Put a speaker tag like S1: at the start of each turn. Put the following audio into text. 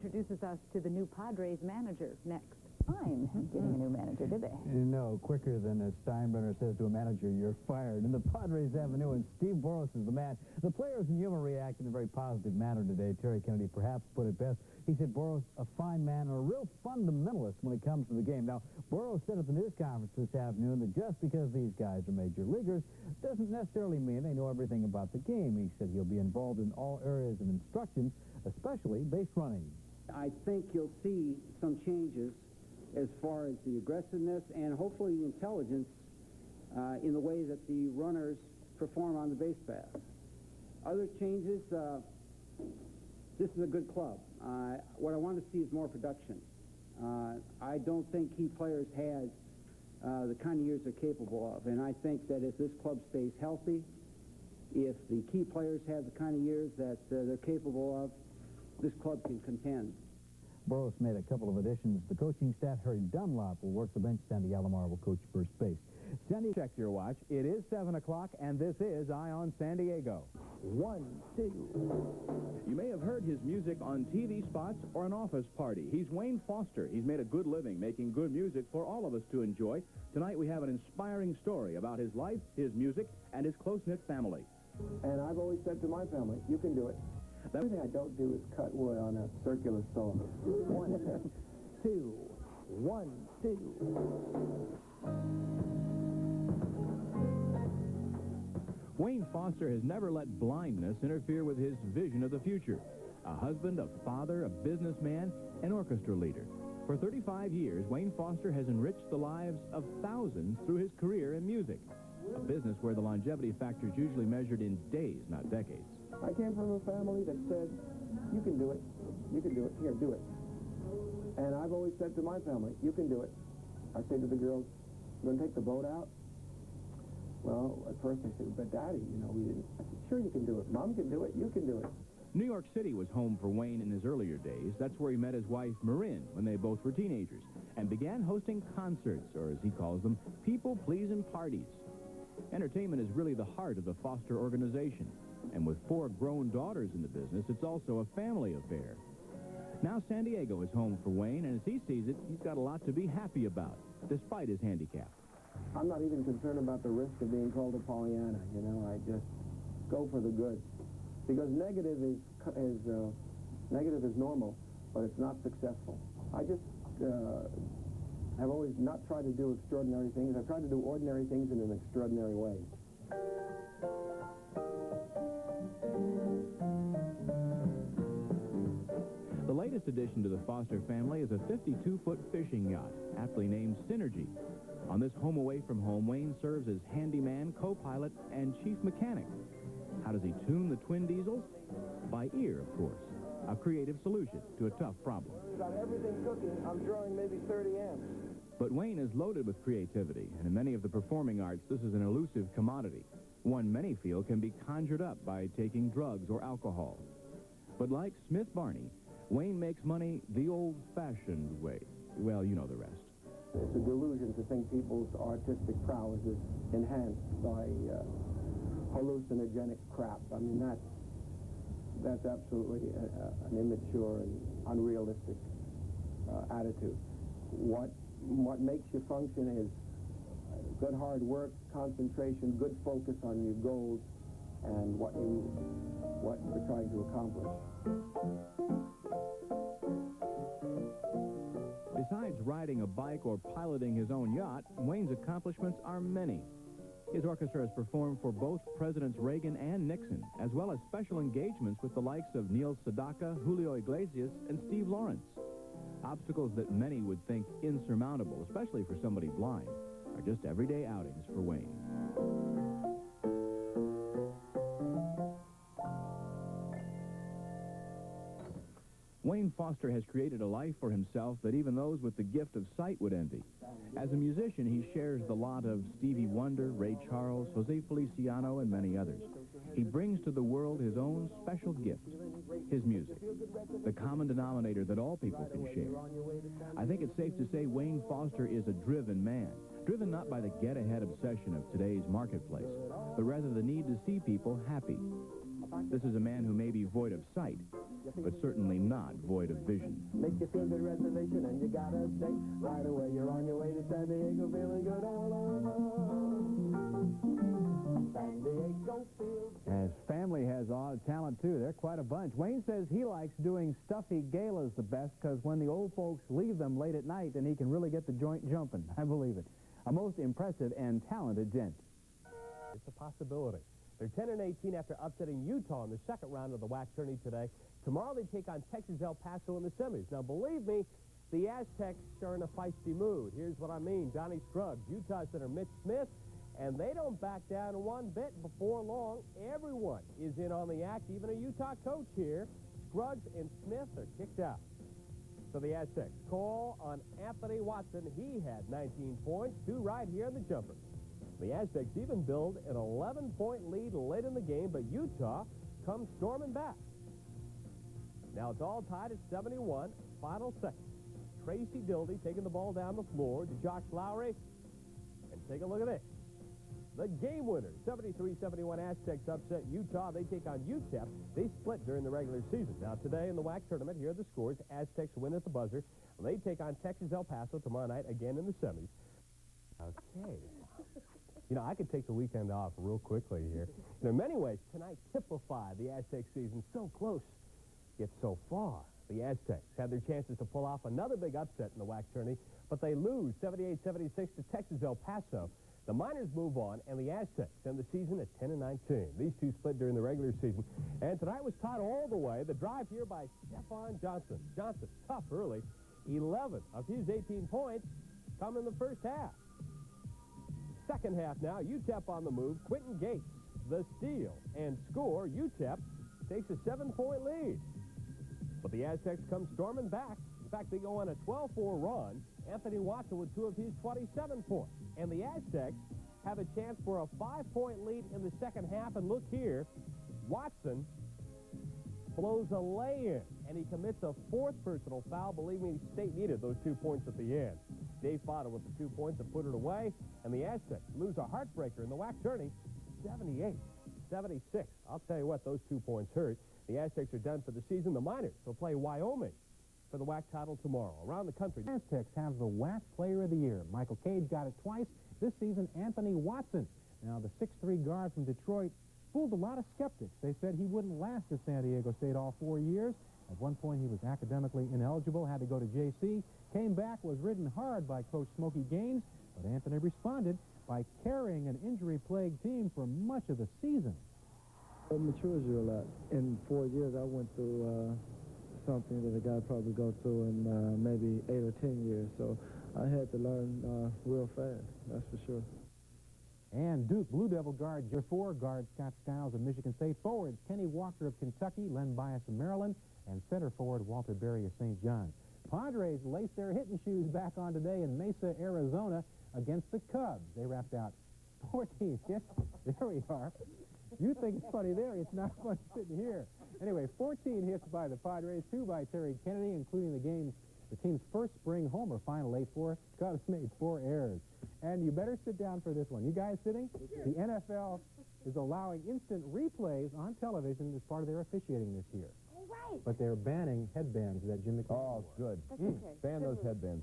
S1: Introduces us to the new Padres manager next.
S2: Fine getting a new manager, did they?
S3: No, quicker than a Steinbrenner says to a manager, you're fired. And the Padres have a new one. Steve Boros is the man. The players in Yuma react in a very positive manner today. Terry Kennedy perhaps put it best. He said Boros, a fine man and a real fundamentalist when it comes to the game. Now, Boros said at the news conference this afternoon that just because these guys are major leaguers doesn't necessarily mean they know everything about the game. He said he'll be involved in all areas of instruction, especially base running.
S4: I think you'll see some changes as far as the aggressiveness and hopefully the intelligence in the way that the runners perform on the base path. Other changes, this is a good club. What I want to see is more production. I don't think key players has the kind of years they're capable of, and I think that if this club stays healthy, if the key players have the kind of years that they're capable of, this club can contend.
S3: Boros made a couple of additions. The coaching staff, Harry Dunlop, will work the bench. Sandy Alomar will coach first base.
S5: Sandy, check your watch. It is 7 o'clock, and this is Eye on San Diego.
S3: 1, 2.
S5: You may have heard his music on TV spots or an office party. He's Wayne Foster. He's made a good living making good music for all of us to enjoy. Tonight we have an inspiring story about his life, his music, and his close-knit family.
S6: And I've always said to my family, you can do it. The only thing I don't do is cut wood on a circular saw. 1, 2, 1, 2.
S5: Wayne Foster has never let blindness interfere with his vision of the future. A husband, a father, a businessman, an orchestra leader. For 35 years, Wayne Foster has enriched the lives of thousands through his career in music. A business where the longevity factor is usually measured in days, not decades.
S6: I came from a family that said, you can do it. You can do it. Here, do it. And I've always said to my family, you can do it. I say to the girls, you going to take the boat out? Well, at first they said, but Daddy, you know, we didn't. I said, sure you can do it. Mom can do it. You can do it.
S5: New York City was home for Wayne in his earlier days. That's where he met his wife, Marin, when they both were teenagers, and began hosting concerts, or as he calls them, people-pleasing parties. Entertainment is really the heart of the Foster organization. And with 4 grown daughters in the business, it's also a family affair. Now San Diego is home for Wayne, and as he sees it, he's got a lot to be happy about, despite his handicap.
S6: I'm not even concerned about the risk of being called a Pollyanna, you know. I just go for the good. Because negative is normal, but it's not successful. I just have always not tried to do extraordinary things. I've tried to do ordinary things in an extraordinary way.
S5: The latest addition to the Foster family is a 52-foot fishing yacht, aptly named Synergy. On this home away from home, Wayne serves as handyman, co-pilot, and chief mechanic. How does he tune the twin diesels? By ear, of course. A creative solution to a tough problem.
S6: Got everything cooking. I'm drawing maybe 30 amps.
S5: But Wayne is loaded with creativity, and in many of the performing arts, this is an elusive commodity. One many feel can be conjured up by taking drugs or alcohol. But like Smith Barney, Wayne makes money the old-fashioned way. Well, you know the rest.
S6: It's a delusion to think people's artistic prowess is enhanced by hallucinogenic crap. I mean, that's absolutely an immature and unrealistic attitude. What makes you function is good hard work, concentration, good focus on your goals and what you're trying to accomplish.
S5: Besides riding a bike or piloting his own yacht, Wayne's accomplishments are many. His orchestra has performed for both Presidents Reagan and Nixon, as well as special engagements with the likes of Neil Sedaka, Julio Iglesias, and Steve Lawrence. Obstacles that many would think insurmountable, especially for somebody blind, are just everyday outings for Wayne. Wayne Foster has created a life for himself that even those with the gift of sight would envy. As a musician, he shares the lot of Stevie Wonder, Ray Charles, Jose Feliciano, and many others. He brings to the world his own special gift, his music, the common denominator that all people can share. I think it's safe to say Wayne Foster is a driven man, driven not by the get-ahead obsession of today's marketplace, but rather the need to see people happy. This is a man who may be void of sight, but certainly not void of vision.
S6: Make you feel good reservation, and you gotta stay right away. You're on your way to San Diego, feeling good all over. San Diego feels good.
S3: As family has a lot of talent, too. They're quite a bunch. Wayne says he likes doing stuffy galas the best because when the old folks leave them late at night, then he can really get the joint jumping. I believe it. A most impressive and talented gent.
S7: It's a possibility. They're 10-18 after upsetting Utah in the second round of the WAC tourney today. Tomorrow they take on Texas El Paso in the semis. Now, believe me, the Aztecs are in a feisty mood. Here's what I mean. Donnie Scruggs, Utah center Mitch Smith, and they don't back down one bit. Before long, everyone is in on the act, even a Utah coach here. Scruggs and Smith are kicked out. So the Aztecs call on Anthony Watson. He had 19 points, 2 right here in the jumper. The Aztecs even build an 11-point lead late in the game, but Utah comes storming back. Now it's all tied at 71, final second. Tracy Dildy taking the ball down the floor to Josh Lowry. And take a look at this. The game winner, 73-71 Aztecs upset Utah. They take on UTEP. They split during the regular season. Now today in the WAC tournament, here are the scores. Aztecs win at the buzzer. They take on Texas El Paso tomorrow night, again in the semis. Okay. You know, I could take the weekend off real quickly here. You know, in many ways, tonight typified the Aztec season. So close, yet so far. The Aztecs had their chances to pull off another big upset in the WAC tourney, but they lose 78-76 to Texas El Paso. The Miners move on, and the Aztecs end the season at 10-19. These two split during the regular season. And tonight was tied all the way. The drive here by Stephon Johnson. Johnson, tough early. 11 of his 18 points come in the first half. Second half now, UTEP on the move. Quentin Gates, the steal and score. UTEP takes a 7-point lead. But the Aztecs come storming back. In fact, they go on a 12-4 run. Anthony Watson with 2 of his 27 points. And the Aztecs have a chance for a 5-point lead in the second half. And look here, Watson blows a lay-in, and he commits a 4th personal foul. Believe me, State needed those 2 points at the end. Dave Fodder with the 2 points and put it away. And the Aztecs lose a heartbreaker in the WAC tourney, 78-76. I'll tell you what, those 2 points hurt. The Aztecs are done for the season. The Miners will play Wyoming for the WAC title tomorrow. Around the country,
S8: Aztecs have the WAC Player of the Year. Michael Cage got it twice. This season, Anthony Watson. Now, the 6'3" guard from Detroit fooled a lot of skeptics. They said he wouldn't last at San Diego State all 4 years. At one point, he was academically ineligible, had to go to JC, came back, was ridden hard by Coach Smokey Gaines, but Anthony responded by carrying an injury-plagued team for much of the season.
S9: It matures you a lot. In 4 years, I went through something that a guy probably go through in maybe 8 or 10 years. So I had to learn real fast, that's for sure.
S8: And Duke Blue Devil guard Jeff Four, guard Scott Skiles of Michigan State, forwards Kenny Walker of Kentucky, Len Bias of Maryland, and center forward Walter Berry of St. John's. Padres lace their hitting shoes back on today in Mesa, Arizona against the Cubs. They wrapped out 14 hits. There we are. You think it's funny there. It's not funny sitting here. Anyway, 14 hits by the Padres, 2 by Terry Kennedy, including the team's first spring homer, final 8-4. Cubs made 4 errors. And you better sit down for this one. You guys sitting? The NFL is allowing instant replays on television as part of their officiating this year.
S1: All right.
S8: But they're banning headbands that Jim McMahon wore.
S7: good.
S1: That's okay.
S7: Ban those headbands.